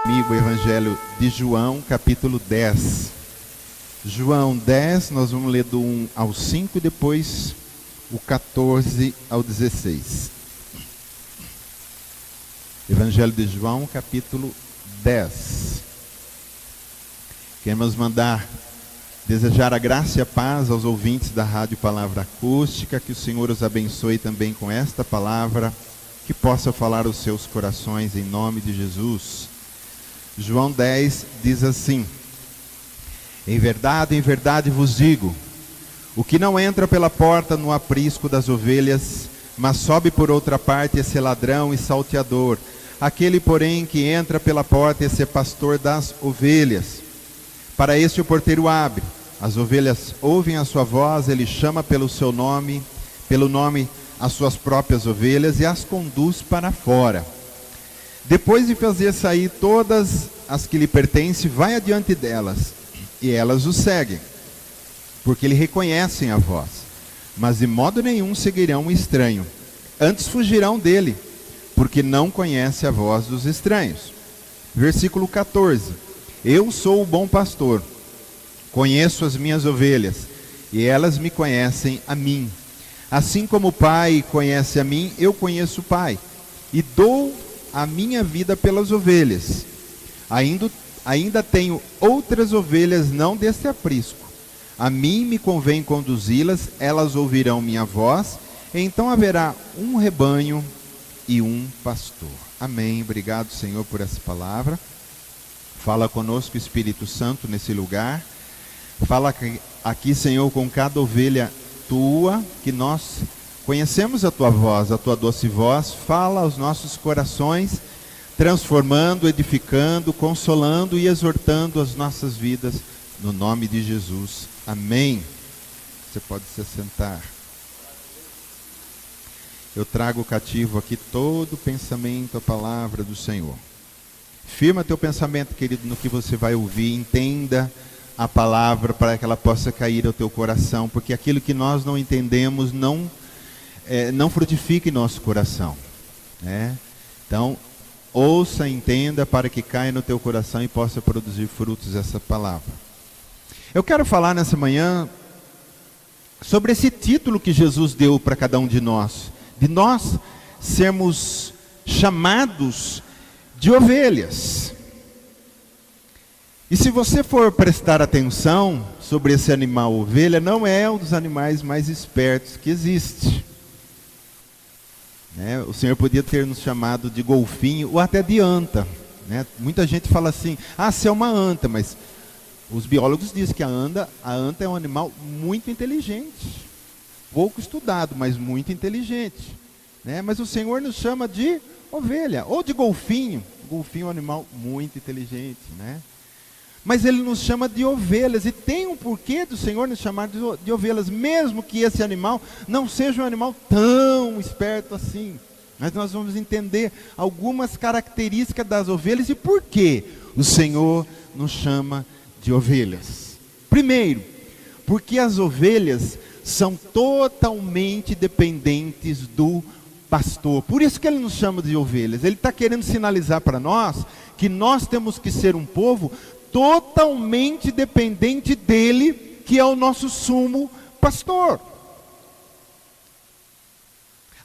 Comigo o Evangelho de João, capítulo 10. João 10, nós vamos ler do 1 ao 5 e depois o 14 ao 16. Evangelho de João, capítulo 10. Queremos desejar a graça e a paz aos ouvintes da Rádio Palavra Acústica, que o Senhor os abençoe também com esta palavra, que possa falar aos seus corações em nome de Jesus. João 10 diz assim: em verdade vos digo, o que não entra pela porta no aprisco das ovelhas, mas sobe por outra parte, esse é ladrão e salteador. Aquele, porém, que entra pela porta, esse é pastor das ovelhas. Para este o porteiro abre. As ovelhas ouvem a sua voz, ele chama pelo nome as suas próprias ovelhas e as conduz para fora. Depois de fazer sair todas as que lhe pertencem, vai adiante delas, e elas o seguem, porque lhe reconhecem a voz. Mas de modo nenhum seguirão o estranho, antes fugirão dele, porque não conhece a voz dos estranhos. Versículo 14: eu sou o bom pastor, conheço as minhas ovelhas, e elas me conhecem a mim. Assim como o Pai conhece a mim, eu conheço o Pai, e dou a minha vida pelas ovelhas. Ainda tenho outras ovelhas, não deste aprisco. A mim me convém conduzi-las, elas ouvirão minha voz, então haverá um rebanho e um pastor. Amém. Obrigado, Senhor, por essa palavra. Fala conosco, Espírito Santo, nesse lugar. Fala aqui, Senhor, com cada ovelha tua, que nós conhecemos a tua voz, a tua doce voz. Fala aos nossos corações, transformando, edificando, consolando e exortando as nossas vidas, no nome de Jesus. Amém. Você pode se sentar. Eu trago cativo aqui todo pensamento, a palavra do Senhor. Firma teu pensamento, querido, no que você vai ouvir. Entenda a palavra para que ela possa cair ao teu coração, porque aquilo que nós não entendemos não frutifica em nosso coração, né? Então, ouça, entenda, para que caia no teu coração e possa produzir frutos essa palavra. Eu quero falar nessa manhã sobre esse título que Jesus deu para cada um de nós sermos chamados de ovelhas. E se você for prestar atenção sobre esse animal ovelha, não é um dos animais mais espertos que existe. O Senhor podia ter nos chamado de golfinho ou até de anta, né? Muita gente fala assim: se é uma anta, mas os biólogos dizem que a anta é um animal muito inteligente, pouco estudado, mas muito inteligente, né? Mas o Senhor nos chama de ovelha ou de golfinho. Golfinho é um animal muito inteligente, né? Mas Ele nos chama de ovelhas, e tem um porquê do Senhor nos chamar de ovelhas, mesmo que esse animal não seja um animal tão esperto assim. Mas nós vamos entender algumas características das ovelhas e por que o Senhor nos chama de ovelhas. Primeiro, porque as ovelhas são totalmente dependentes do pastor. Por isso que Ele nos chama de ovelhas. Ele está querendo sinalizar para nós que nós temos que ser um povo totalmente dependente dele, que é o nosso sumo pastor.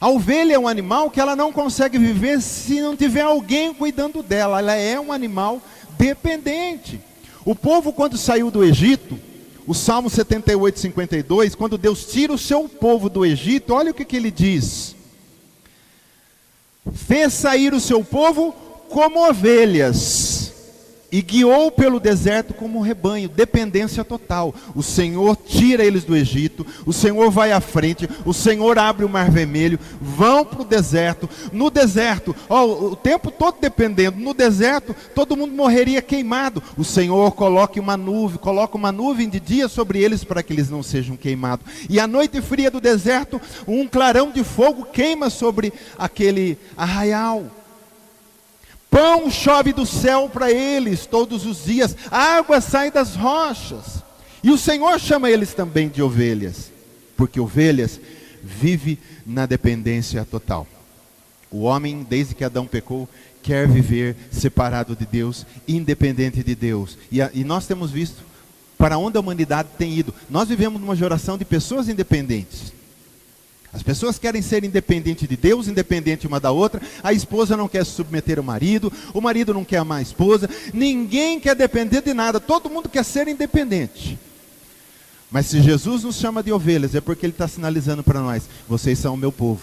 A ovelha é um animal que ela não consegue viver se não tiver alguém cuidando dela. Ela é um animal dependente. O povo, quando saiu do Egito, o Salmo 78, 52, quando Deus tira o seu povo do Egito, olha o que ele diz: fez sair o seu povo como ovelhas e guiou pelo deserto como um rebanho. Dependência total. O Senhor tira eles do Egito, o Senhor vai à frente, o Senhor abre o mar vermelho, vão para o deserto. No deserto, o tempo todo dependendo, no deserto todo mundo morreria queimado. O Senhor coloca uma nuvem de dia sobre eles para que eles não sejam queimados. E a noite fria do deserto, um clarão de fogo queima sobre aquele arraial. Pão chove do céu para eles todos os dias, água sai das rochas. E o Senhor chama eles também de ovelhas, porque ovelhas vivem na dependência total. O homem, desde que Adão pecou, quer viver separado de Deus, independente de Deus. E nós temos visto para onde a humanidade tem ido. Nós vivemos numa geração de pessoas independentes. As pessoas querem ser independentes de Deus, independente uma da outra. A esposa não quer se submeter ao marido, o marido não quer amar a esposa. Ninguém quer depender de nada, todo mundo quer ser independente. Mas se Jesus nos chama de ovelhas, é porque Ele está sinalizando para nós: vocês são o meu povo.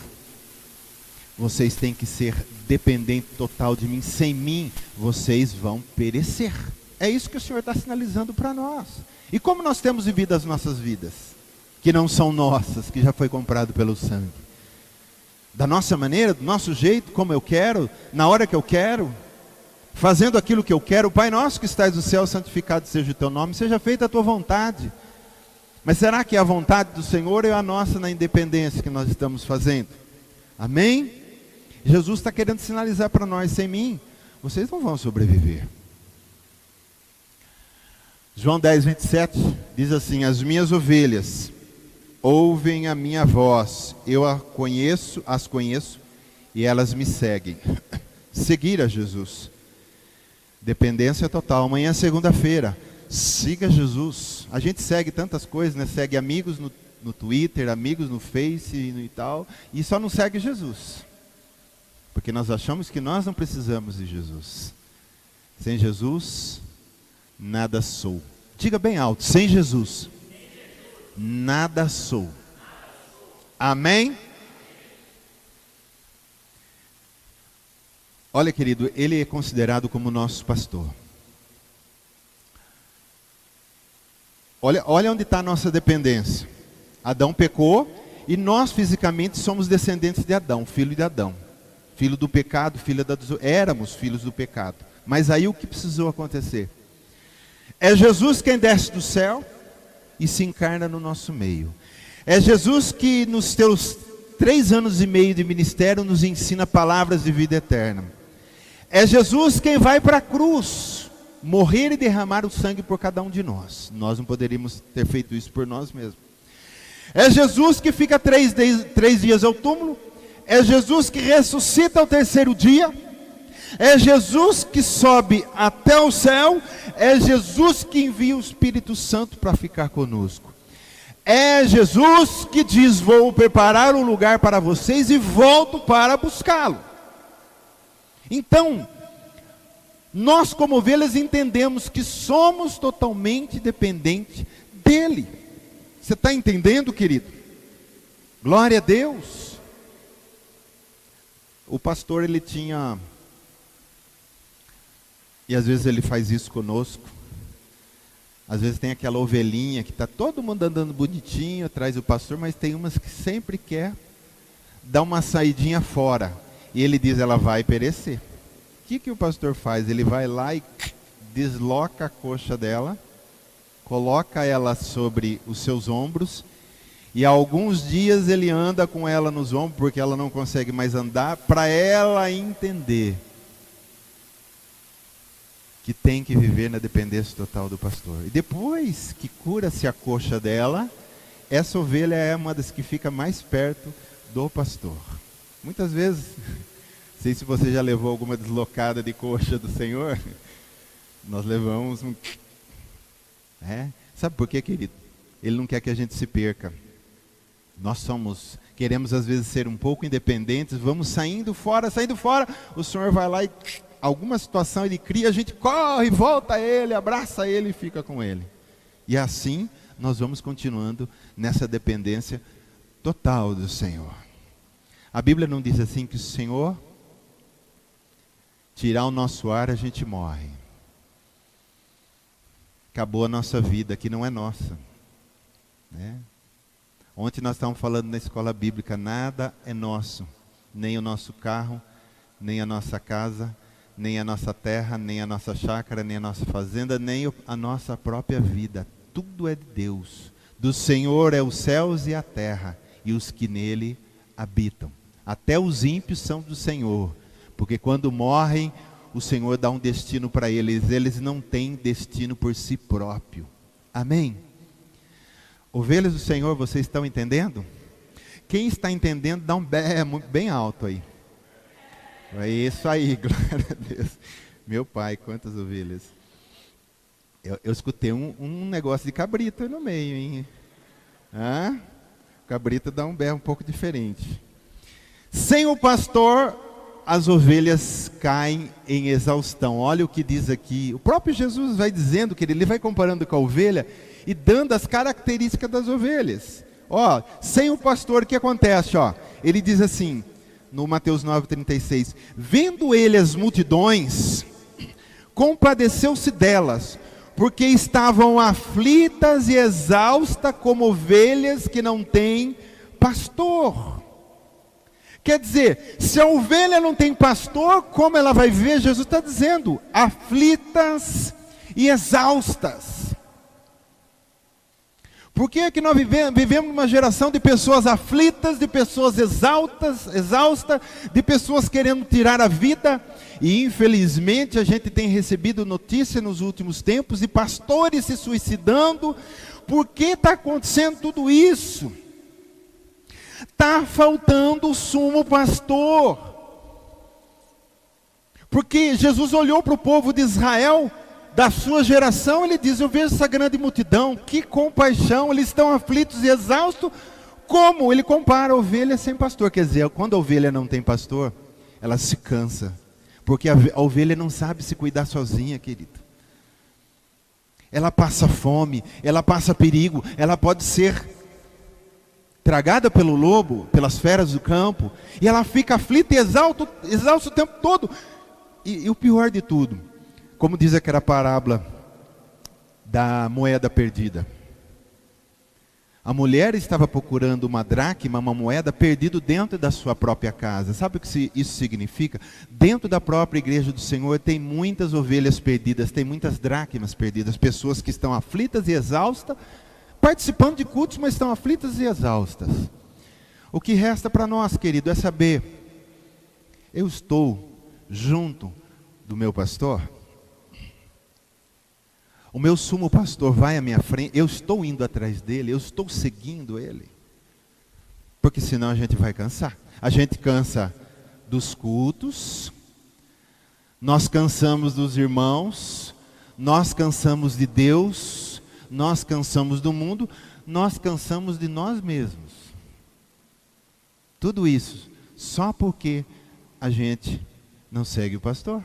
Vocês têm que ser dependentes total de mim. Sem mim, vocês vão perecer. É isso que o Senhor está sinalizando para nós. E como nós temos vivido as nossas vidas, que não são nossas, que já foi comprado pelo sangue? Da nossa maneira, do nosso jeito, como eu quero, na hora que eu quero, fazendo aquilo que eu quero. Pai nosso que estás no céu, santificado seja o teu nome, seja feita a tua vontade. Mas será que é a vontade do Senhor ou é a nossa na independência que nós estamos fazendo? Amém? Jesus está querendo sinalizar para nós: sem mim, vocês não vão sobreviver. João 10, 27 diz assim: as minhas ovelhas ouvem a minha voz, eu as conheço e elas me seguem. Seguir a Jesus. Dependência total. Amanhã é segunda-feira. Siga Jesus. A gente segue tantas coisas, né? Segue amigos no Twitter, amigos no Face e tal, e só não segue Jesus. Porque nós achamos que nós não precisamos de Jesus. Sem Jesus, nada sou. Diga bem alto: sem Jesus, nada sou. Amém? Olha, querido, Ele é considerado como nosso pastor. Olha onde está a nossa dependência. Adão pecou e nós fisicamente somos descendentes de Adão, filho de Adão. Filho do pecado, éramos filhos do pecado. Mas aí o que precisou acontecer? É Jesus quem desce do céu e se encarna no nosso meio. É Jesus que nos seus 3 anos e meio de ministério nos ensina palavras de vida eterna. É Jesus quem vai para a cruz, morrer e derramar o sangue por cada um de nós. Nós não poderíamos ter feito isso por nós mesmos. É Jesus que fica 3 dias ao túmulo. É Jesus que ressuscita ao 3º dia. É Jesus que sobe até o céu. É Jesus que envia o Espírito Santo para ficar conosco. É Jesus que diz: vou preparar um lugar para vocês e volto para buscá-lo. Então, nós como ovelhas entendemos que somos totalmente dependentes dEle. Você está entendendo, querido? Glória a Deus. O pastor, ele tinha, e às vezes ele faz isso conosco, às vezes tem aquela ovelhinha que está todo mundo andando bonitinho atrás do pastor, mas tem umas que sempre quer dar uma saidinha fora, e ele diz: ela vai perecer. O que o pastor faz? Ele vai lá e desloca a coxa dela, coloca ela sobre os seus ombros, e há alguns dias ele anda com ela nos ombros, porque ela não consegue mais andar, para ela entender que tem que viver na dependência total do pastor. E depois que cura-se a coxa dela, essa ovelha é uma das que fica mais perto do pastor. Muitas vezes, não sei se você já levou alguma deslocada de coxa do Senhor, nós levamos um... Sabe por quê, querido? Ele não quer que a gente se perca. Nós queremos às vezes ser um pouco independentes, vamos saindo fora, o Senhor vai lá e alguma situação Ele cria, a gente corre, volta a Ele, abraça Ele e fica com Ele. E assim nós vamos continuando nessa dependência total do Senhor. A Bíblia não diz assim que o Senhor tirar o nosso ar, a gente morre. Acabou a nossa vida, que não é nossa, né? Ontem nós estávamos falando na escola bíblica: nada é nosso, nem o nosso carro, nem a nossa casa, nem a nossa terra, nem a nossa chácara, nem a nossa fazenda, nem a nossa própria vida. Tudo é de Deus. Do Senhor é os céus e a terra, e os que nele habitam. Até os ímpios são do Senhor, porque quando morrem, o Senhor dá um destino para eles. Eles não têm destino por si próprio. Amém? Ovelhas do Senhor, vocês estão entendendo? Quem está entendendo, dá um bé bem alto aí. É isso aí, glória a Deus. Meu pai, quantas ovelhas. Eu escutei um negócio de cabrito aí no meio, hein? Ah, o cabrito dá um berro um pouco diferente. Sem o pastor, as ovelhas caem em exaustão. Olha o que diz aqui. O próprio Jesus vai dizendo que ele vai comparando com a ovelha e dando as características das ovelhas. Ó, sem o pastor, o que acontece? Ó, ele diz assim, no Mateus 9,36, vendo ele as multidões, compadeceu-se delas, porque estavam aflitas e exaustas como ovelhas que não têm pastor. Quer dizer, se a ovelha não tem pastor, como ela vai viver? Jesus está dizendo, aflitas e exaustas. Por que é que nós vivemos numa geração de pessoas aflitas, de pessoas exaustas, de pessoas querendo tirar a vida? E infelizmente a gente tem recebido notícia nos últimos tempos de pastores se suicidando. Por que está acontecendo tudo isso? Está faltando o sumo pastor. Porque Jesus olhou para o povo de Israel, da sua geração, ele diz, eu vejo essa grande multidão, que compaixão, eles estão aflitos e exaustos. Como? Ele compara a ovelha sem pastor. Quer dizer, quando a ovelha não tem pastor, ela se cansa. Porque a ovelha não sabe se cuidar sozinha, querido. Ela passa fome, ela passa perigo, ela pode ser tragada pelo lobo, pelas feras do campo, e ela fica aflita e exausta o tempo todo. E o pior de tudo, como diz aquela parábola da moeda perdida. A mulher estava procurando uma dracma, uma moeda perdida dentro da sua própria casa. Sabe o que isso significa? Dentro da própria igreja do Senhor tem muitas ovelhas perdidas, tem muitas dracmas perdidas, pessoas que estão aflitas e exaustas, participando de cultos, mas estão aflitas e exaustas. O que resta para nós, querido, é saber, eu estou junto do meu pastor? O meu sumo pastor vai à minha frente, eu estou indo atrás dele, eu estou seguindo ele. Porque senão a gente vai cansar. A gente cansa dos cultos, nós cansamos dos irmãos, nós cansamos de Deus, nós cansamos do mundo, nós cansamos de nós mesmos. Tudo isso só porque a gente não segue o pastor.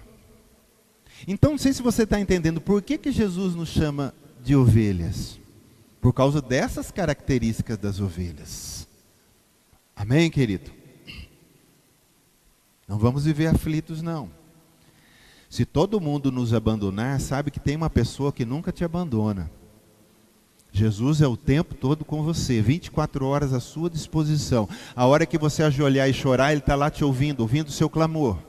Então, não sei se você está entendendo por que Jesus nos chama de ovelhas. Por causa dessas características das ovelhas. Amém, querido? Não vamos viver aflitos, não. Se todo mundo nos abandonar, sabe que tem uma pessoa que nunca te abandona. Jesus é o tempo todo com você, 24 horas à sua disposição. A hora que você ajoelhar e chorar, Ele está lá te ouvindo o seu clamor.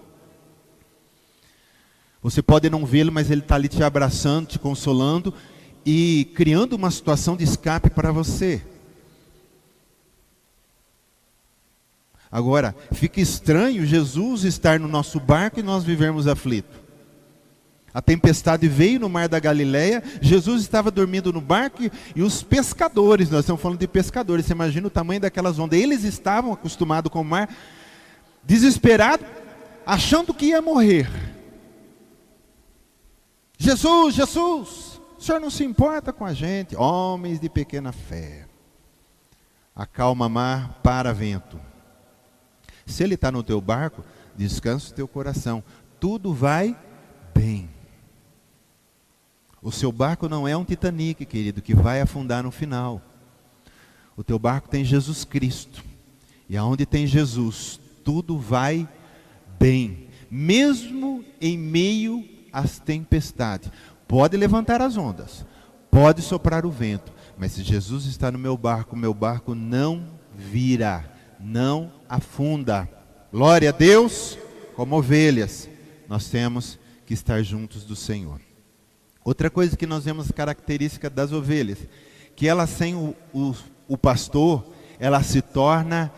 Você pode não vê-lo, mas Ele está ali te abraçando, te consolando e criando uma situação de escape para você. Agora, fica estranho Jesus estar no nosso barco e nós vivermos aflitos. A tempestade veio no mar da Galileia, Jesus estava dormindo no barco e os pescadores, nós estamos falando de pescadores, você imagina o tamanho daquelas ondas. Eles estavam acostumados com o mar, desesperados, achando que ia morrer. Jesus, o Senhor não se importa com a gente, homens de pequena fé. Acalma mar, para vento. Se Ele está no teu barco, descansa o teu coração, tudo vai bem. O seu barco não é um Titanic, querido, que vai afundar no final. O teu barco tem Jesus Cristo. E aonde tem Jesus, tudo vai bem. Mesmo em meio às tempestades. Pode levantar as ondas, pode soprar o vento, mas se Jesus está no meu barco não vira, não afunda. Glória a Deus, como ovelhas, nós temos que estar juntos do Senhor. Outra coisa que nós vemos característica das ovelhas, que ela sem o pastor, ela se torna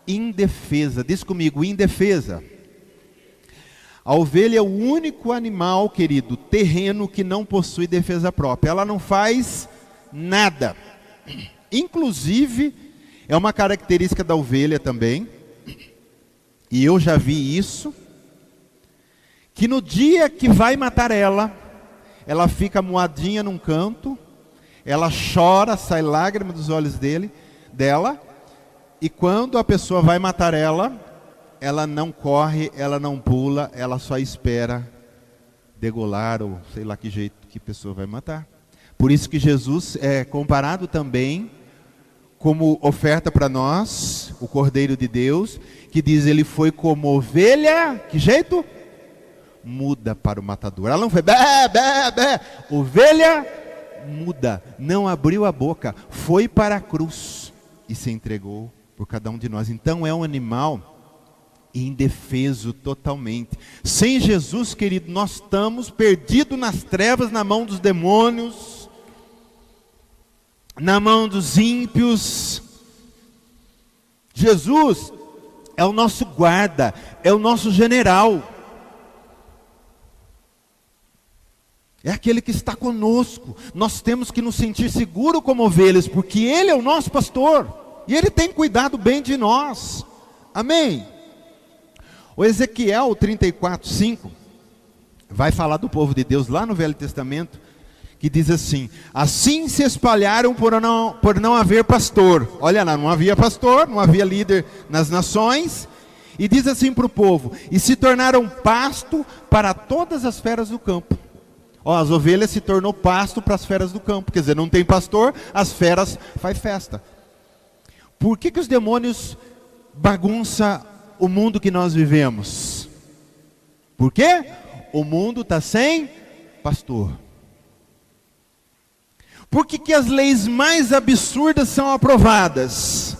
indefesa. Diz comigo, indefesa. A ovelha é o único animal, querido, terreno que não possui defesa própria. Ela não faz nada. Inclusive, é uma característica da ovelha também, e eu já vi isso, que no dia que vai matar ela fica moadinha num canto, ela chora, sai lágrima dos olhos dela, e quando a pessoa vai matar ela não corre, ela não pula, ela só espera degolar, ou sei lá que jeito que a pessoa vai matar. Por isso que Jesus é comparado também como oferta para nós, o Cordeiro de Deus, que diz, ele foi como ovelha, que jeito? Muda para o matador. Ela não foi bé, bé, bé. Ovelha muda, não abriu a boca, foi para a cruz e se entregou por cada um de nós. Então é um animal indefeso totalmente. Sem Jesus, querido, nós estamos perdidos nas trevas, na mão dos demônios, na mão dos ímpios. Jesus é o nosso guarda, é o nosso general. É aquele que está conosco. Nós temos que nos sentir seguros como ovelhas, porque Ele é o nosso pastor. E Ele tem cuidado bem de nós. Amém? O Ezequiel 34:5 vai falar do povo de Deus lá no Velho Testamento, que diz assim: assim se espalharam por não haver pastor. Olha lá, não havia pastor, não havia líder nas nações. E diz assim para o povo: e se tornaram pasto para todas as feras do campo. Ó, as ovelhas se tornou pasto para as feras do campo. Quer dizer, não tem pastor, as feras faz festa. Por que os demônios bagunçam o mundo que nós vivemos? Por quê? O mundo está sem pastor. Por que as leis mais absurdas são aprovadas?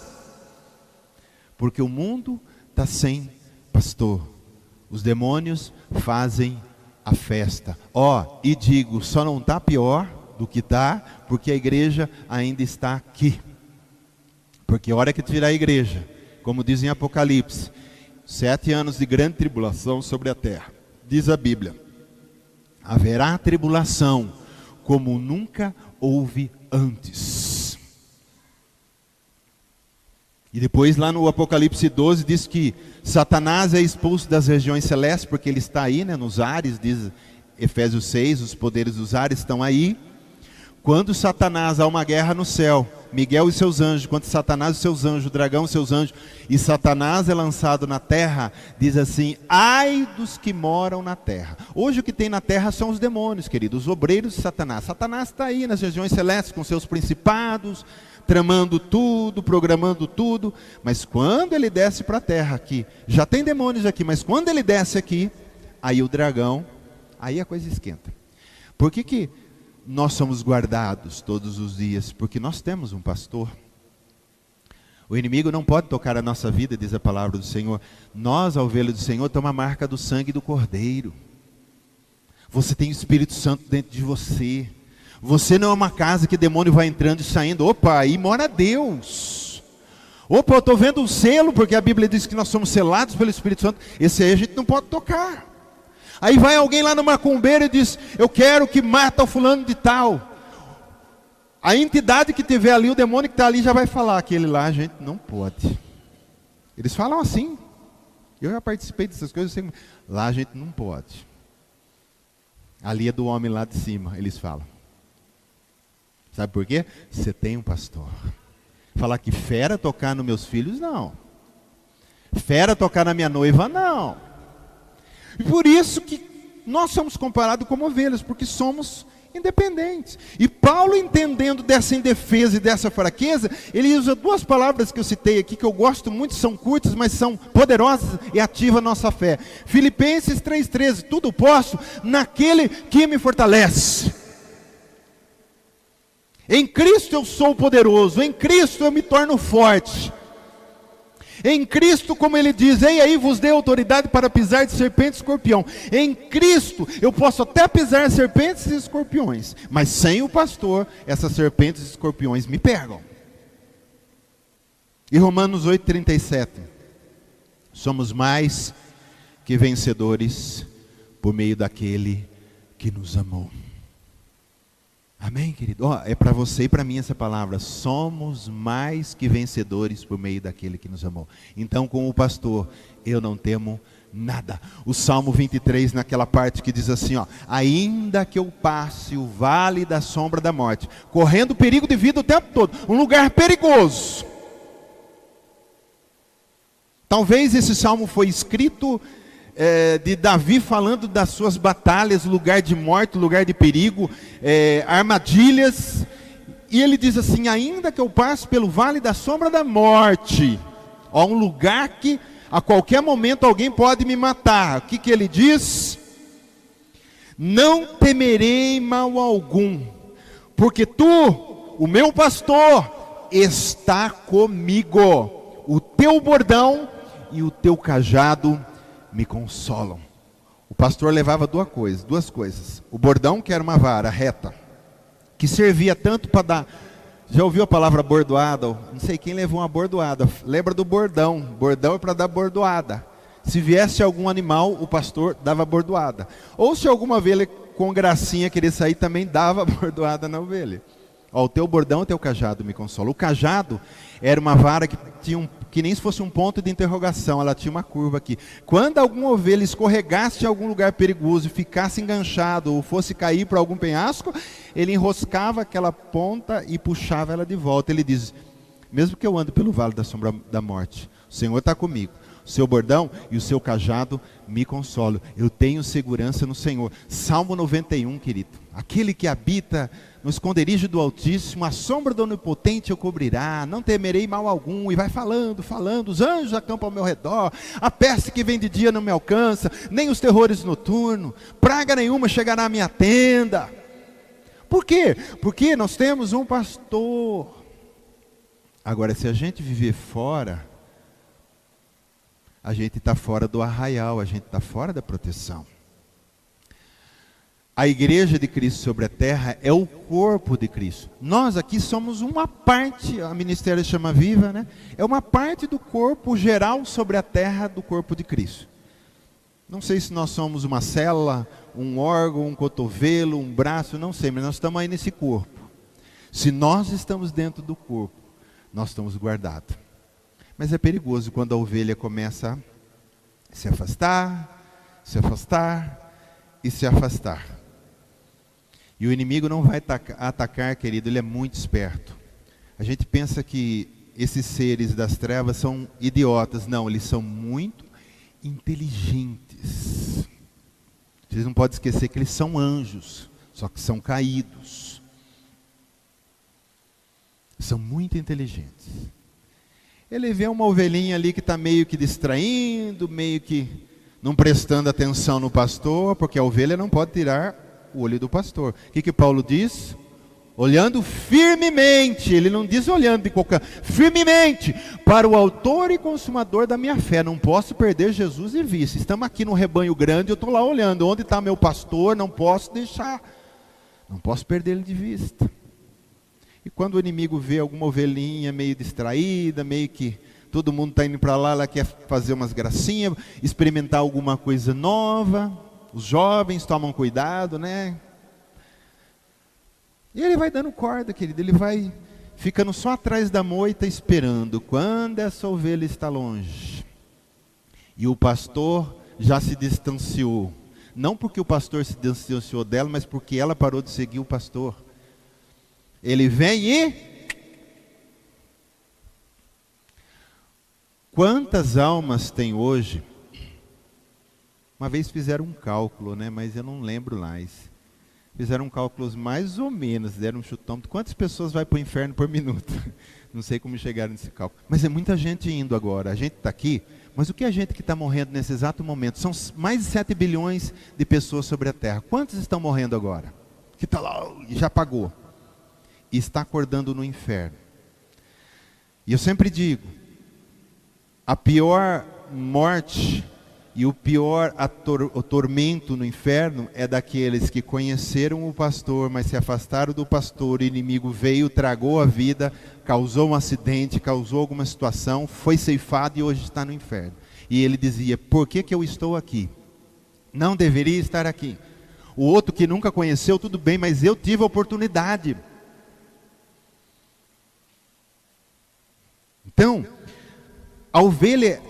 Porque o mundo está sem pastor. Os demônios fazem a festa. Ó, e digo, só não está pior do que está, porque a igreja ainda está aqui. Porque a hora que tirar a igreja, como diz em Apocalipse, 7 anos de grande tribulação sobre a terra. Diz a Bíblia: haverá tribulação como nunca houve antes. E depois lá no Apocalipse 12 diz que Satanás é expulso das regiões celestes, porque ele está aí, né, nos ares, diz Efésios 6, os poderes dos ares estão aí. Quando Satanás, há uma guerra no céu, Miguel e seus anjos, quando Satanás e seus anjos, o dragão e seus anjos, e Satanás é lançado na terra, diz assim: ai dos que moram na terra. Hoje o que tem na terra são os demônios, queridos, os obreiros de Satanás. Satanás está aí nas regiões celestes com seus principados, tramando tudo, programando tudo. Mas quando ele desce para a terra aqui, já tem demônios aqui, mas quando ele desce aqui, aí o dragão, aí a coisa esquenta. Por que nós somos guardados todos os dias? Porque nós temos um pastor. O inimigo não pode tocar a nossa vida, diz a palavra do Senhor. Nós, a ovelha do Senhor, temos a marca do sangue do Cordeiro. Você tem o Espírito Santo dentro de você. Você não é uma casa que demônio vai entrando e saindo. Opa, aí mora Deus. Opa, eu estou vendo um selo, porque a Bíblia diz que nós somos selados pelo Espírito Santo. Esse aí a gente não pode tocar. Aí vai alguém lá no macumbeiro e diz: eu quero que mata o fulano de tal. A entidade que tiver ali, o demônio que está ali já vai falar: aquele lá a gente não pode. Eles falam assim. Eu já participei dessas coisas. Sei, lá a gente não pode. Ali é do homem lá de cima, eles falam. Sabe por quê? Você tem um pastor. Falar que fera tocar nos meus filhos, não. Fera tocar na minha noiva, não. E por isso que nós somos comparados como ovelhas, porque somos independentes. E Paulo, entendendo dessa indefesa e dessa fraqueza, ele usa duas palavras que eu citei aqui, que eu gosto muito, são curtas, mas são poderosas e ativam a nossa fé. Filipenses 3,13, tudo posso naquele que me fortalece. Em Cristo eu sou poderoso, em Cristo eu me torno forte. Em Cristo, como ele diz: ei aí, vos dei autoridade para pisar de serpente e escorpião. Em Cristo, eu posso até pisar serpentes e escorpiões, mas sem o pastor, essas serpentes e escorpiões me pegam. E Romanos 8,37, somos mais que vencedores por meio daquele que nos amou. Amém, querido? É para você e para mim essa palavra. Somos mais que vencedores por meio daquele que nos amou. Então, como pastor, eu não temo nada. O Salmo 23, naquela parte que diz assim, ó: ainda que eu passe o vale da sombra da morte, correndo perigo de vida o tempo todo, um lugar perigoso. Talvez esse salmo foi escrito de Davi falando das suas batalhas, lugar de morte, lugar de perigo, armadilhas. E ele diz assim: ainda que eu passe pelo vale da sombra da morte, ó, um lugar que a qualquer momento alguém pode me matar. O que ele diz? Não temerei mal algum, porque tu, o meu pastor, está comigo. O teu bordão e o teu cajado me consolam. O pastor levava duas coisas. O bordão, que era uma vara reta, que servia tanto para dar... Já ouviu a palavra bordoada? Não sei quem levou uma bordoada. Lembra do bordão? Bordão é para dar bordoada. Se viesse algum animal, o pastor dava bordoada. Ou se alguma ovelha com gracinha queria sair, também dava bordoada na ovelha. Ó, o teu bordão, o teu cajado me consola. O cajado era uma vara que tinha que nem se fosse um ponto de interrogação, ela tinha uma curva aqui. Quando alguma ovelha escorregasse em algum lugar perigoso e ficasse enganchado ou fosse cair para algum penhasco, ele enroscava aquela ponta e puxava ela de volta. Ele diz: mesmo que eu ande pelo vale da sombra da morte, o Senhor está comigo. O seu bordão e o seu cajado me consolam. Eu tenho segurança no Senhor. Salmo 91, querido. Aquele que habita no esconderijo do Altíssimo, a sombra do Onipotente o cobrirá. Não temerei mal algum. E vai falando. Os anjos acampam ao meu redor. A peste que vem de dia não me alcança, nem os terrores noturnos. Praga nenhuma chegará à minha tenda. Por quê? Porque nós temos um pastor. Agora, se a gente viver fora, a gente está fora do arraial, a gente está fora da proteção. A igreja de Cristo sobre a terra é o corpo de Cristo. Nós aqui somos uma parte, a ministério chama Viva, né? É uma parte do corpo geral sobre a terra do corpo de Cristo. Não sei se nós somos uma célula, um órgão, um cotovelo, um braço, não sei, mas nós estamos aí nesse corpo. Se nós estamos dentro do corpo, nós estamos guardados. Mas é perigoso quando a ovelha começa a se afastar e se afastar. E o inimigo não vai atacar, querido, ele é muito esperto. A gente pensa que esses seres das trevas são idiotas. Não, eles são muito inteligentes. Vocês não podem esquecer que eles são anjos, só que são caídos. São muito inteligentes. Ele vê uma ovelhinha ali que está meio que distraindo, meio que não prestando atenção no pastor, porque a ovelha não pode tirar o olho do pastor. O que Paulo diz? Olhando firmemente, ele não diz olhando de qualquer... Firmemente, para o autor e consumador da minha fé. Não posso perder Jesus de vista. Estamos aqui no rebanho grande, eu estou lá olhando. Onde está meu pastor? Não posso deixar. Não posso perder ele de vista. E quando o inimigo vê alguma ovelhinha meio distraída, meio que todo mundo está indo para lá, ela quer fazer umas gracinhas, experimentar alguma coisa nova. Os jovens tomam cuidado, né? E ele vai dando corda, querido. Ele vai ficando só atrás da moita esperando. Quando essa ovelha está longe. E o pastor já se distanciou. Não porque o pastor se distanciou dela, mas porque ela parou de seguir o pastor. Ele vem e... Quantas almas tem hoje? Uma vez fizeram um cálculo, né? Mas eu não lembro mais. Fizeram um cálculo mais ou menos, deram um chutômetro. Quantas pessoas vai para o inferno por minuto? Não sei como chegaram nesse cálculo. Mas é muita gente indo agora. A gente está aqui, mas o que é a gente que está morrendo nesse exato momento? São mais de 7 bilhões de pessoas sobre a Terra. Quantos estão morrendo agora? Que está lá e já pagou. E está acordando no inferno. E eu sempre digo, a pior morte e o pior o tormento no inferno é daqueles que conheceram o pastor, mas se afastaram do pastor, o inimigo veio, tragou a vida, causou um acidente, causou alguma situação, foi ceifado e hoje está no inferno. E ele dizia, por que eu estou aqui? Não deveria estar aqui. O outro que nunca conheceu, tudo bem, mas eu tive a oportunidade. Então, a ovelha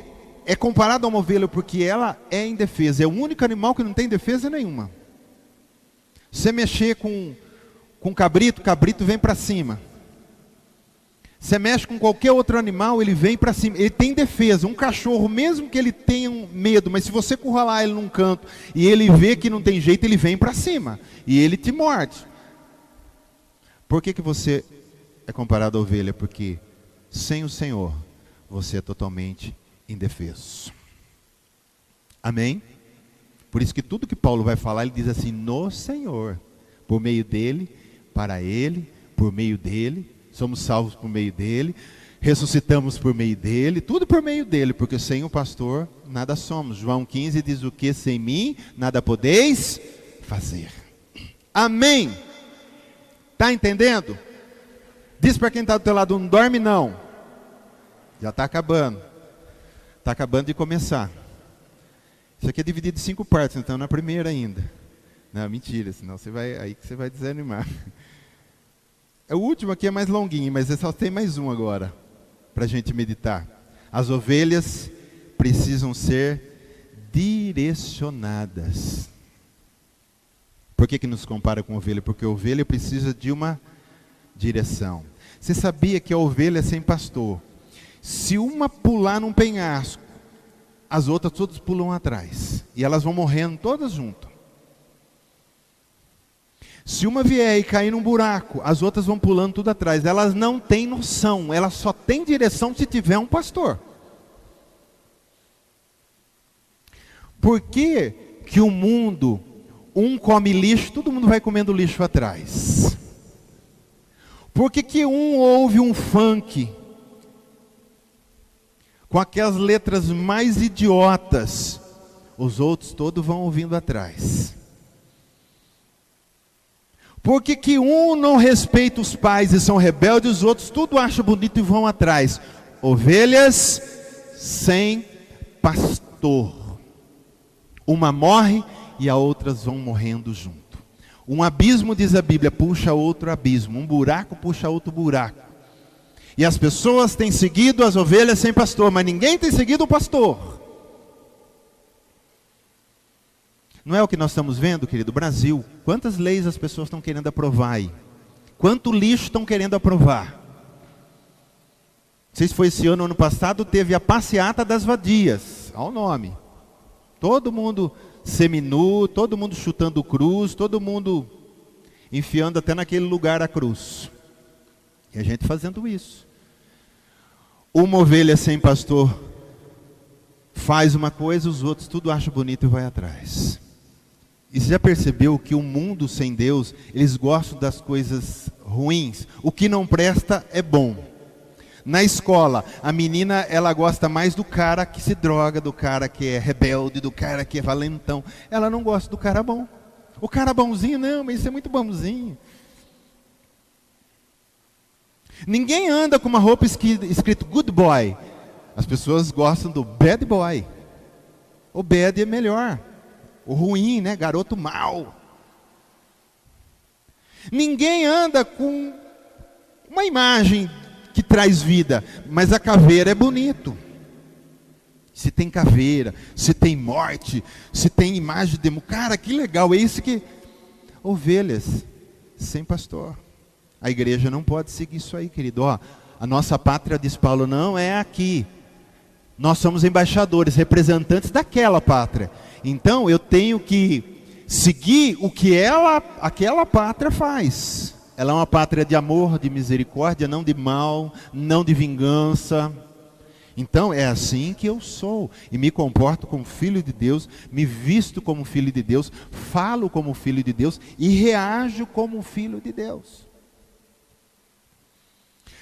é comparado a uma ovelha porque ela é indefesa. É o único animal que não tem defesa nenhuma. Você mexer com cabrito, cabrito vem para cima. Você mexe com qualquer outro animal, ele vem para cima. Ele tem defesa. Um cachorro, mesmo que ele tenha um medo, mas se você encurralar ele num canto e ele vê que não tem jeito, ele vem para cima. E ele te morde. Por que você é comparado à ovelha? Porque sem o Senhor, você é totalmente indefeso. Amém? Por isso que tudo que Paulo vai falar, ele diz assim, no Senhor. Por meio dele, para ele, por meio dele. Somos salvos por meio dele, ressuscitamos por meio dele, tudo por meio dele, porque sem o pastor nada somos. João 15 diz o que? Sem mim nada podeis fazer. Amém? Está entendendo? Diz para quem está do teu lado, não dorme não. Já está acabando. Está acabando de começar. Isso aqui é dividido em 5 partes, então na primeira ainda. Não, mentira, senão aí que você vai desanimar. O último aqui é mais longuinho, mas só tem mais um agora, para a gente meditar. As ovelhas precisam ser direcionadas. Por que nos compara com ovelha? Porque a ovelha precisa de uma direção. Você sabia que a ovelha é sem pastor? Se uma pular num penhasco, as outras todas pulam atrás. E elas vão morrendo todas juntas. Se uma vier e cair num buraco, as outras vão pulando tudo atrás. Elas não têm noção, elas só têm direção se tiver um pastor. Por que que o mundo, um come lixo, todo mundo vai comendo lixo atrás? Por que que um ouve um funk com aquelas letras mais idiotas, os outros todos vão ouvindo atrás? Por que que um não respeita os pais e são rebeldes, os outros tudo acham bonito e vão atrás? Ovelhas sem pastor. Uma morre e as outras vão morrendo junto. Um abismo, diz a Bíblia, puxa outro abismo. Um buraco puxa outro buraco. E as pessoas têm seguido as ovelhas sem pastor, mas ninguém tem seguido o pastor. Não é o que nós estamos vendo, querido? Brasil, quantas leis as pessoas estão querendo aprovar aí? Quanto lixo estão querendo aprovar? Não sei se foi esse ano ou ano passado, teve a passeata das vadias. Olha o nome. Todo mundo seminu, todo mundo chutando cruz, todo mundo enfiando até naquele lugar a cruz. E a gente fazendo isso. Uma ovelha sem pastor faz uma coisa, os outros tudo acham bonito e vai atrás. E você já percebeu que o mundo sem Deus, eles gostam das coisas ruins? O que não presta é bom. Na escola, a menina, ela gosta mais do cara que se droga, do cara que é rebelde, do cara que é valentão. Ela não gosta do cara bom. O cara bonzinho, não, mas isso é muito bonzinho. Ninguém anda com uma roupa escrito good boy. As pessoas gostam do bad boy. O bad é melhor. O ruim, né? Garoto mau. Ninguém anda com uma imagem que traz vida, mas a caveira é bonito. Se tem caveira, se tem morte, se tem imagem de... Cara, que legal, é isso que... Ovelhas sem pastor. A igreja não pode seguir isso aí, querido. Ó, a nossa pátria, diz Paulo, não é aqui. Nós somos embaixadores, representantes daquela pátria. Então eu tenho que seguir o que aquela pátria faz. Ela é uma pátria de amor, de misericórdia, não de mal, não de vingança. Então é assim que eu sou. E me comporto como filho de Deus, me visto como filho de Deus, falo como filho de Deus e reajo como filho de Deus.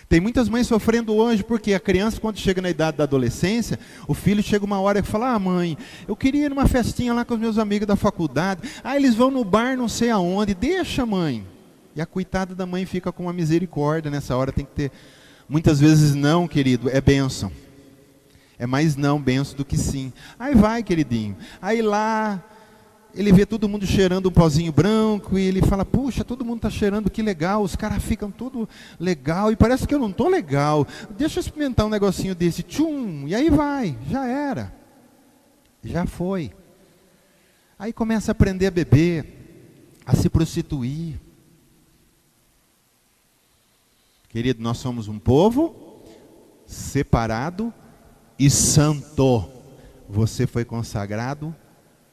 Tem muitas mães sofrendo hoje, porque a criança, quando chega na idade da adolescência, o filho chega uma hora e fala, mãe, eu queria ir numa festinha lá com os meus amigos da faculdade, eles vão no bar não sei aonde, deixa mãe. E a coitada da mãe fica com uma misericórdia, nessa hora tem que ter, muitas vezes não, querido, é bênção. É mais não bênção do que sim. Aí vai, queridinho, aí lá, ele vê todo mundo cheirando um pozinho branco e ele fala, puxa, todo mundo está cheirando, que legal, os caras ficam tudo legal e parece que eu não estou legal, deixa eu experimentar um negocinho desse, tchum, e aí vai, já era, já foi. Aí começa a aprender a beber, a se prostituir. Querido, nós somos um povo separado e santo. Você foi consagrado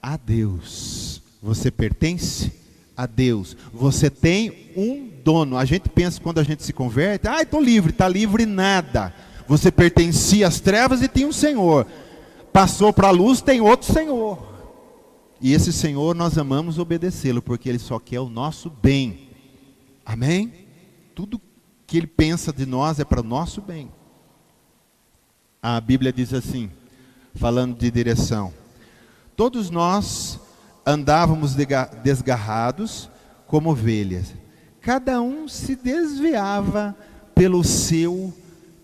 a Deus. Você pertence a Deus. Você tem um dono. A gente pensa quando a gente se converte, estou livre. Está livre nada. Você pertencia às trevas e tem um Senhor. Passou para a luz, tem outro Senhor. E esse Senhor nós amamos obedecê-lo, porque Ele só quer o nosso bem. Amém? Tudo que Ele pensa de nós é para o nosso bem. A Bíblia diz assim, falando de direção: todos nós andávamos desgarrados como ovelhas. Cada um se desviava pelo seu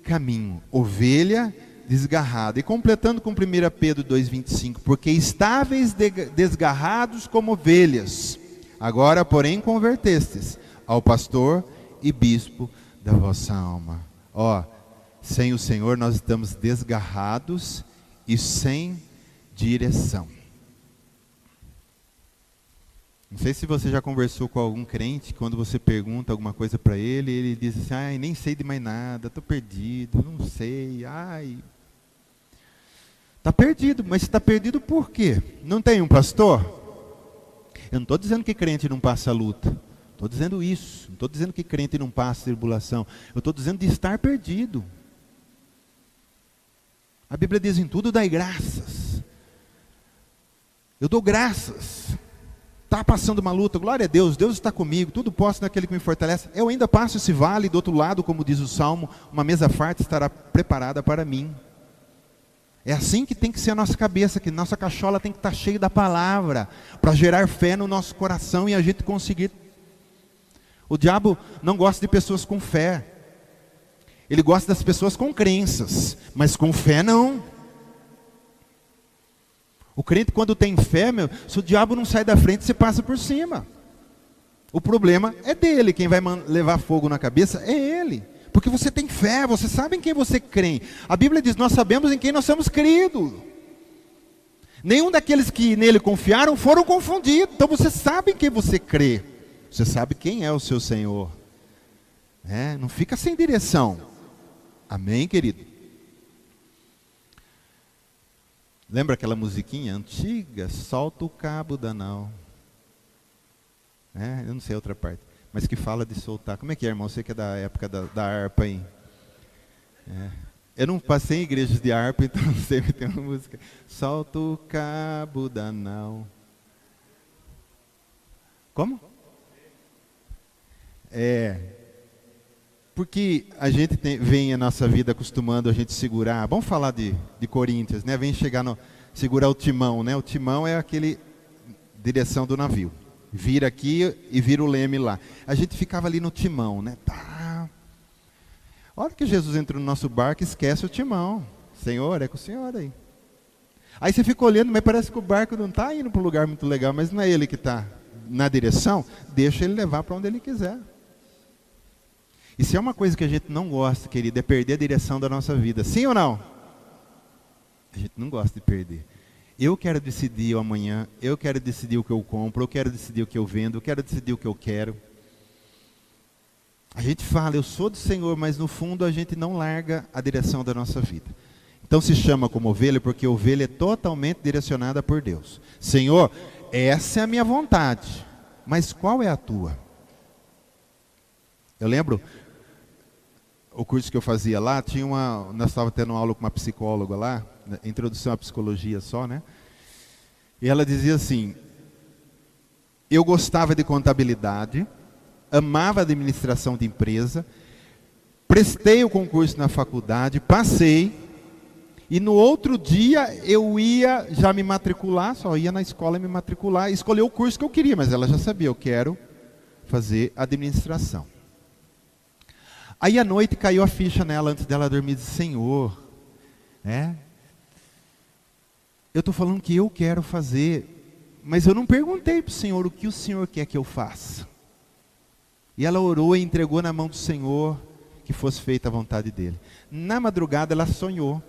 caminho. Ovelha desgarrada. E completando com 1 Pedro 2,25. Porque estáveis desgarrados como ovelhas. Agora, porém, convertestes ao pastor e bispo da vossa alma. Sem o Senhor nós estamos desgarrados e sem direção. Não sei se você já conversou com algum crente, quando você pergunta alguma coisa para ele, ele diz assim, nem sei de mais nada, estou perdido, não sei, está perdido, mas está perdido por quê? Não tem um pastor? Eu não estou dizendo que crente não passa luta, estou dizendo isso, não estou dizendo que crente não passa tribulação, eu estou dizendo de estar perdido. A Bíblia diz, em tudo dai graças. Eu dou graças. Está passando uma luta, glória a Deus, Deus está comigo, tudo posso naquele que me fortalece. Eu ainda passo esse vale, do outro lado, como diz o Salmo, uma mesa farta estará preparada para mim. É assim que tem que ser a nossa cabeça, que nossa cachola tem que estar cheia da palavra, para gerar fé no nosso coração e a gente conseguir. O diabo não gosta de pessoas com fé. Ele gosta das pessoas com crenças, mas com fé não. O crente, quando tem fé, se o diabo não sai da frente, você passa por cima. O problema é dele, quem vai levar fogo na cabeça é ele. Porque você tem fé, você sabe em quem você crê. A Bíblia diz, nós sabemos em quem nós somos cridos. Nenhum daqueles que nele confiaram foram confundidos. Então você sabe em quem você crê. Você sabe quem é o seu Senhor. Não fica sem direção. Amém, querido? Lembra aquela musiquinha antiga? Solta o cabo da nau. Eu não sei a outra parte. Mas que fala de soltar. Como é que é, irmão? Você que é da época da harpa aí. Eu não passei em igrejas de harpa, então não sei se tem uma música. Solta o cabo da nau. Como? Porque a gente vem a nossa vida acostumando a gente segurar. Vamos falar de Coríntios, né? Vem segurar o timão, né? O timão é aquele direção do navio. Vira aqui e vira o leme lá. A gente ficava ali no timão, né? A hora que Jesus entra no nosso barco, esquece o timão. Senhor, é com o Senhor aí. Aí você fica olhando, mas parece que o barco não está indo para um lugar muito legal, mas não é ele que está na direção, deixa ele levar para onde ele quiser. E se é uma coisa que a gente não gosta, querido, é perder a direção da nossa vida. Sim ou não? A gente não gosta de perder. Eu quero decidir o amanhã, eu quero decidir o que eu compro, eu quero decidir o que eu vendo, eu quero decidir o que eu quero. A gente fala, eu sou do Senhor, mas no fundo a gente não larga a direção da nossa vida. Então se chama como ovelha, porque ovelha é totalmente direcionada por Deus. Senhor, essa é a minha vontade, mas qual é a tua? Eu lembro, o curso que eu fazia lá, nós estávamos tendo uma aula com uma psicóloga lá, introdução à psicologia só, né? E ela dizia assim, eu gostava de contabilidade, amava administração de empresa, prestei o concurso na faculdade, passei, e no outro dia eu ia já me matricular, só ia na escola me matricular, e escolher o curso que eu queria, mas ela já sabia, eu quero fazer administração. Aí à noite caiu a ficha nela, antes dela dormir, disse, Senhor, eu estou falando que eu quero fazer, mas eu não perguntei para o Senhor o que o Senhor quer que eu faça. E ela orou e entregou na mão do Senhor que fosse feita a vontade dele. Na madrugada ela sonhou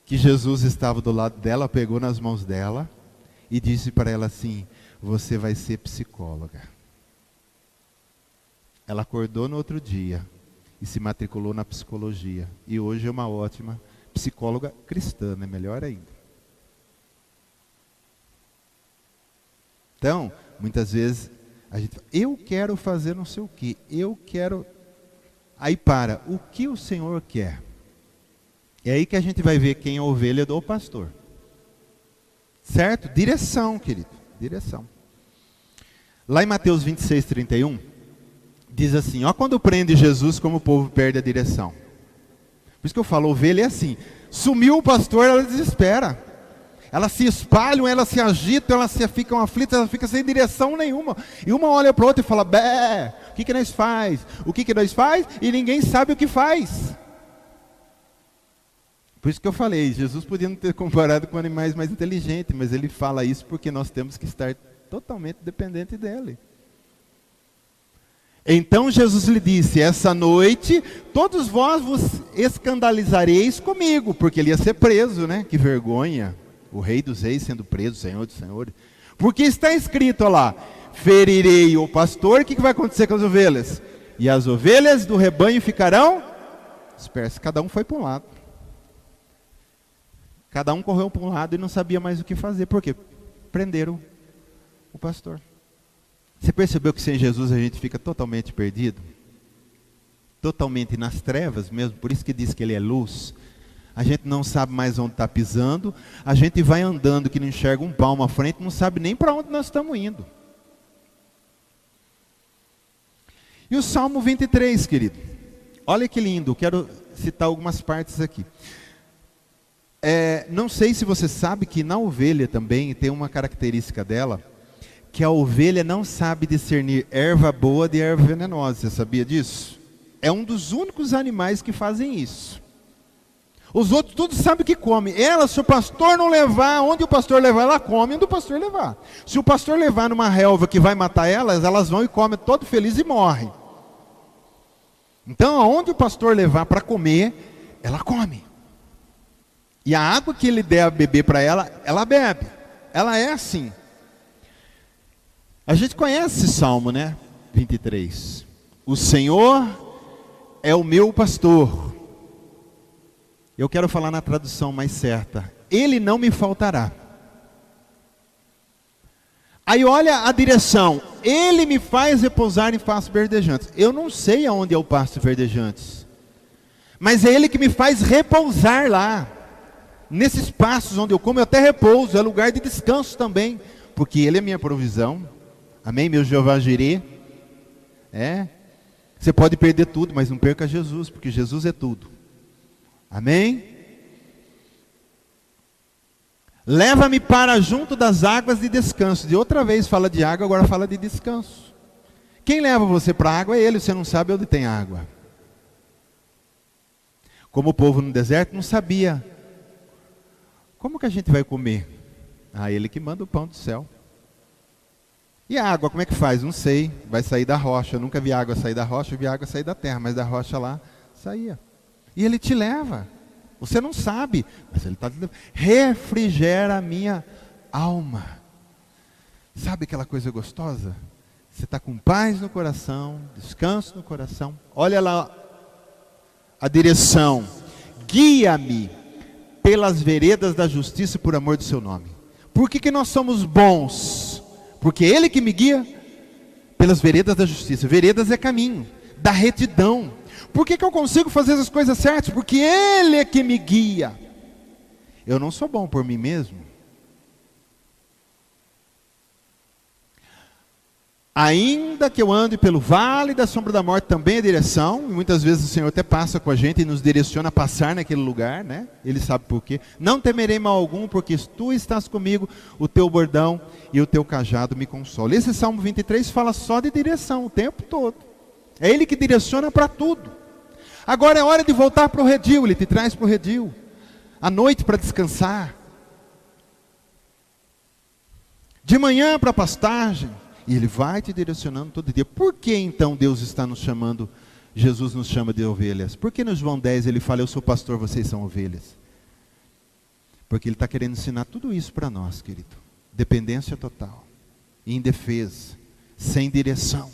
que Jesus estava do lado dela, pegou nas mãos dela e disse para ela assim: você vai ser psicóloga. Ela acordou no outro dia e se matriculou na psicologia. E hoje é uma ótima psicóloga cristã, né? Melhor ainda. Então, muitas vezes, a gente fala, eu quero fazer não sei o quê, eu quero... Aí para, o que o Senhor quer? É aí que a gente vai ver quem é a ovelha do pastor. Certo? Direção, querido, direção. Lá em Mateus 26, 31, diz assim, ó, quando prende Jesus, como o povo perde a direção. Por isso que eu falo, ovelha é assim, sumiu o pastor, ela desespera. Elas se espalham, elas se agitam, elas ficam aflitas, elas ficam sem direção nenhuma. E uma olha para a outra e fala, bé, o que nós faz? O que nós faz? E ninguém sabe o que faz. Por isso que eu falei, Jesus podia não ter comparado com animais mais inteligentes, mas ele fala isso porque nós temos que estar totalmente dependentes dele. Então Jesus lhe disse, essa noite, todos vós vos escandalizareis comigo, porque ele ia ser preso, né? Que vergonha. O rei dos reis sendo preso, Senhor dos senhores. Porque está escrito ó lá, ferirei o pastor, o que vai acontecer com as ovelhas? E as ovelhas do rebanho ficarão dispersas. Cada um foi para um lado. Cada um correu para um lado e não sabia mais o que fazer. Por quê? Prenderam o pastor. Você percebeu que sem Jesus a gente fica totalmente perdido? Totalmente nas trevas mesmo, por isso que diz que ele é luz. A gente não sabe mais onde está pisando, a gente vai andando que não enxerga um palmo à frente, não sabe nem para onde nós estamos indo. E o Salmo 23, querido, olha que lindo, quero citar algumas partes aqui. Não sei se você sabe que na ovelha também tem uma característica dela, que a ovelha não sabe discernir erva boa de erva venenosa, você sabia disso? É um dos únicos animais que fazem isso. Os outros todos sabem o que come. Ela, se o pastor não levar, onde o pastor levar, ela come onde o pastor levar. Se o pastor levar numa relva que vai matar elas, elas vão e comem todo feliz e morrem. Então, aonde o pastor levar para comer, ela come. E a água que ele der a beber para ela, ela bebe. Ela é assim. A gente conhece esse Salmo, né? 23. O Senhor é o meu pastor. Eu quero falar na tradução mais certa. Ele não me faltará. Aí olha a direção. Ele me faz repousar em pastos verdejantes. Eu não sei aonde é o pasto verdejantes. Mas é ele que me faz repousar lá. Nesses pastos onde eu como, eu até repouso. É lugar de descanso também. Porque ele é minha provisão. Amém, meu Jeová Jirê? Você pode perder tudo, mas não perca Jesus. Porque Jesus é tudo. Amém? Leva-me para junto das águas de descanso. De outra vez fala de água, agora fala de descanso. Quem leva você para a água é ele, você não sabe onde tem água. Como o povo no deserto não sabia. Como que a gente vai comer? Ele que manda o pão do céu. E a água, como é que faz? Não sei, vai sair da rocha. Eu nunca vi água sair da rocha, eu vi água sair da terra, mas da rocha lá saía. E ele te leva. Você não sabe, mas ele está te levando. Refrigera a minha alma. Sabe aquela coisa gostosa? Você está com paz no coração, descanso no coração. Olha lá a direção. Guia-me pelas veredas da justiça por amor do seu nome. Por que nós somos bons? Porque é ele que me guia pelas veredas da justiça. Veredas é caminho, da retidão. Por que eu consigo fazer as coisas certas? Porque ele é que me guia. Eu não sou bom por mim mesmo. Ainda que eu ande pelo vale da sombra da morte, também é direção. E muitas vezes o Senhor até passa com a gente e nos direciona a passar naquele lugar, né? Ele sabe por quê. Não temerei mal algum, porque tu estás comigo, o teu bordão e o teu cajado me consolam. Esse Salmo 23 fala só de direção o tempo todo. É ele que direciona para tudo. Agora é hora de voltar para o redil. Ele te traz para o redil. À noite para descansar. de manhã para a pastagem. E Ele vai te direcionando todo dia. Por que então Deus está nos chamando, Jesus nos chama de ovelhas? Por que no João 10 Ele fala, eu sou pastor, vocês são ovelhas? Porque Ele está querendo ensinar tudo isso para nós, querido. Dependência total, indefesa, sem direção.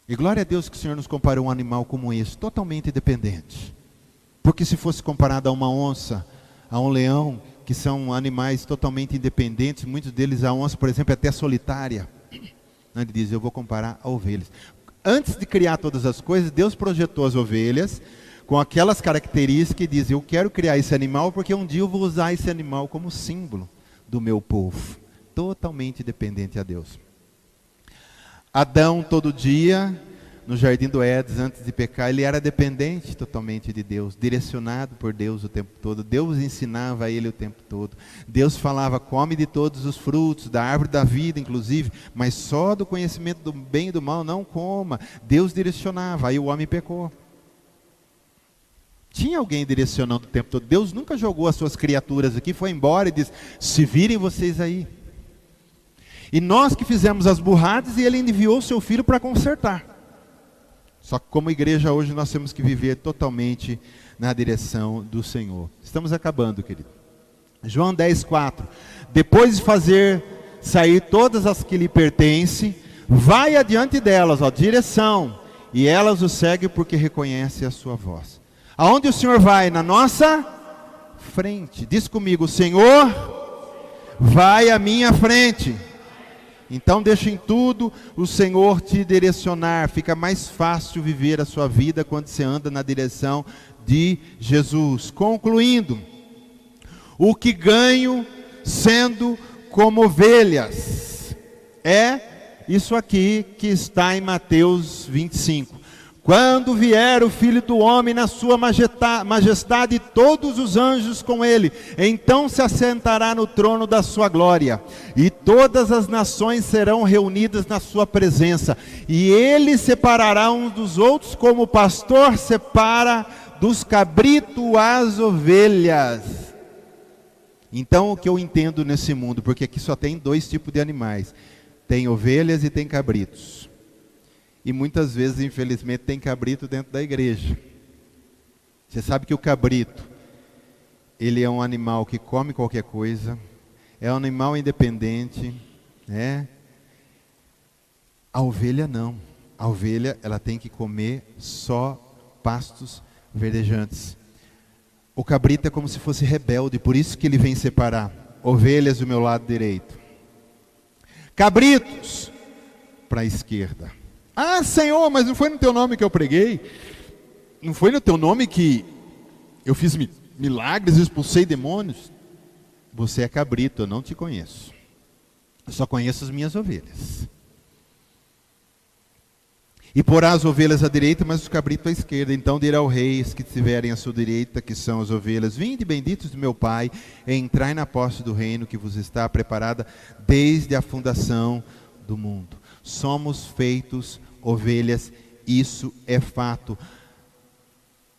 E glória a Deus que o Senhor nos comparou a um animal como esse, totalmente dependente. Porque se fosse comparado a uma onça, a um leão, que são animais totalmente independentes, muitos deles, a onça, por exemplo, é até solitária. Ele diz, eu vou comparar a ovelhas. Antes de criar todas as coisas, Deus projetou as ovelhas com aquelas características e diz, eu quero criar esse animal porque um dia eu vou usar esse animal como símbolo do meu povo. Totalmente dependente a Deus. Adão, todo dia, no jardim do Éden, antes de pecar, ele era dependente totalmente de Deus, direcionado por Deus o tempo todo. Deus ensinava a ele o tempo todo. Deus falava, come de todos os frutos, da árvore da vida inclusive, mas só do conhecimento do bem e do mal não coma. Deus direcionava, aí o homem pecou. Tinha alguém direcionando o tempo todo. Deus nunca jogou as suas criaturas aqui, foi embora e disse, se virem vocês aí. E nós que fizemos as burradas e Ele enviou o seu Filho para consertar. Só que como igreja hoje nós temos que viver totalmente na direção do Senhor. Estamos acabando, querido. João 10:4. Depois de fazer sair todas as que lhe pertencem, vai adiante delas, direção, e elas o seguem porque reconhecem a sua voz. Aonde o Senhor vai? Na nossa frente. Diz comigo, o Senhor vai à minha frente. Então deixa em tudo o Senhor te direcionar. Fica mais fácil viver a sua vida quando você anda na direção de Jesus. Concluindo, o que ganho sendo como ovelhas é isso aqui que está em Mateus 25. Quando vier o Filho do Homem na sua majestade e todos os anjos com ele, então se assentará no trono da sua glória, e todas as nações serão reunidas na sua presença, e ele separará uns dos outros, como o pastor separa dos cabritos as ovelhas. Então o que eu entendo nesse mundo, porque aqui só tem dois tipos de animais, tem ovelhas e tem cabritos. E muitas vezes, infelizmente, tem cabrito dentro da igreja. Você sabe que o cabrito, ele é um animal que come qualquer coisa, é um animal independente, né? A ovelha não. A ovelha, ela tem que comer só pastos verdejantes. O cabrito é como se fosse rebelde, por isso que ele vem separar ovelhas do meu lado direito. Cabritos para a esquerda. Ah, Senhor, mas não foi no teu nome que eu preguei? Não foi no teu nome que eu fiz milagres, expulsei demônios? Você é cabrito, eu não te conheço. Eu só conheço as minhas ovelhas. E porá as ovelhas à direita, mas os cabritos à esquerda. Então dirá ao rei, os que estiverem à sua direita, que são as ovelhas, vinde benditos do meu Pai, e entrai na posse do reino que vos está preparada desde a fundação do mundo. Somos feitos ovelhas, isso é fato.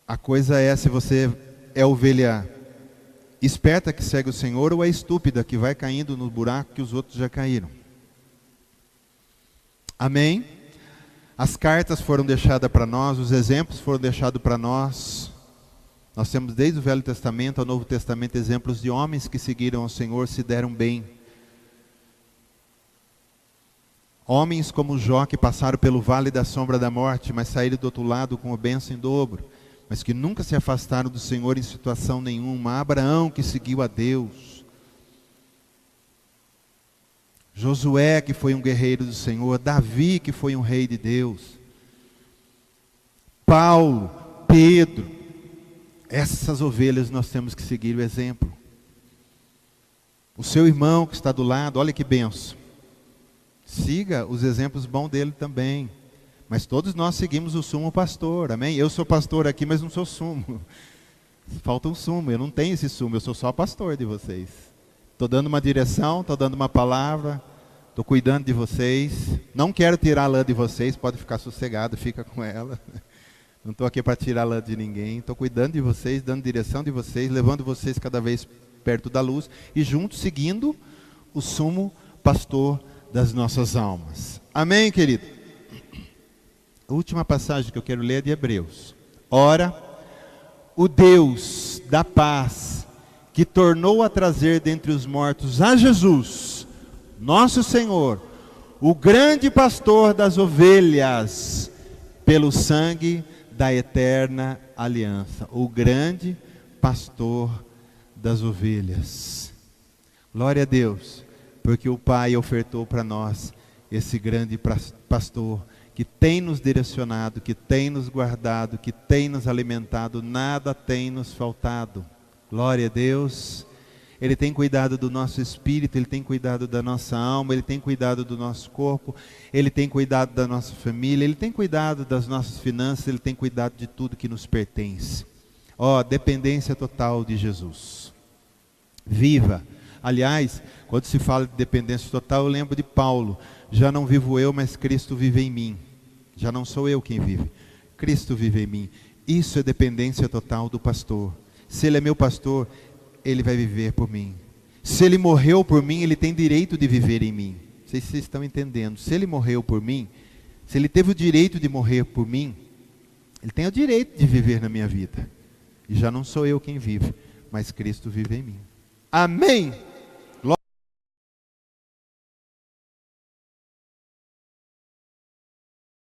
A coisa é se você é ovelha esperta que segue o Senhor ou é estúpida que vai caindo no buraco que os outros já caíram. Amém? As cartas foram deixadas para nós, os exemplos foram deixados para nós. Nós temos desde o Velho Testamento ao Novo Testamento exemplos de homens que seguiram ao Senhor, se deram bem. Homens como Jó, que passaram pelo vale da sombra da morte, mas saíram do outro lado com a bênção em dobro, mas que nunca se afastaram do Senhor em situação nenhuma. Abraão, que seguiu a Deus. Josué, que foi um guerreiro do Senhor. Davi, que foi um rei de Deus. Paulo, Pedro. Essas ovelhas nós temos que seguir o exemplo. O seu irmão que está do lado, olha que benção. Siga os exemplos bons dele também. Mas todos nós seguimos o sumo pastor, amém? Eu sou pastor aqui, mas não sou sumo. Falta um sumo, eu não tenho esse sumo, eu sou só pastor de vocês. Estou dando uma direção, estou dando uma palavra, estou cuidando de vocês. Não quero tirar a lã de vocês, pode ficar sossegado, fica com ela. Não estou aqui para tirar a lã de ninguém, estou cuidando de vocês, dando direção de vocês, levando vocês cada vez perto da luz e juntos seguindo o sumo pastor das nossas almas. Amém, querido? A última passagem que eu quero ler é de Hebreus. Ora, o Deus da paz, que tornou a trazer dentre os mortos a Jesus, nosso Senhor, o grande pastor das ovelhas, pelo sangue da eterna aliança. O grande pastor das ovelhas. Glória a Deus, porque o Pai ofertou para nós esse grande pastor, que tem nos direcionado, que tem nos guardado, que tem nos alimentado, nada tem nos faltado. Glória a Deus. Ele tem cuidado do nosso espírito, Ele tem cuidado da nossa alma, Ele tem cuidado do nosso corpo, Ele tem cuidado da nossa família, Ele tem cuidado das nossas finanças, Ele tem cuidado de tudo que nos pertence. Dependência total de Jesus. Viva! Aliás, quando se fala de dependência total, eu lembro de Paulo. Já não vivo eu, mas Cristo vive em mim. Já não sou eu quem vive, Cristo vive em mim. Isso é dependência total do pastor. Se Ele é meu pastor, Ele vai viver por mim. Se Ele morreu por mim, Ele tem direito de viver em mim. Não sei se vocês estão entendendo. Se Ele morreu por mim, se Ele teve o direito de morrer por mim, Ele tem o direito de viver na minha vida. E já não sou eu quem vive, mas Cristo vive em mim. Amém!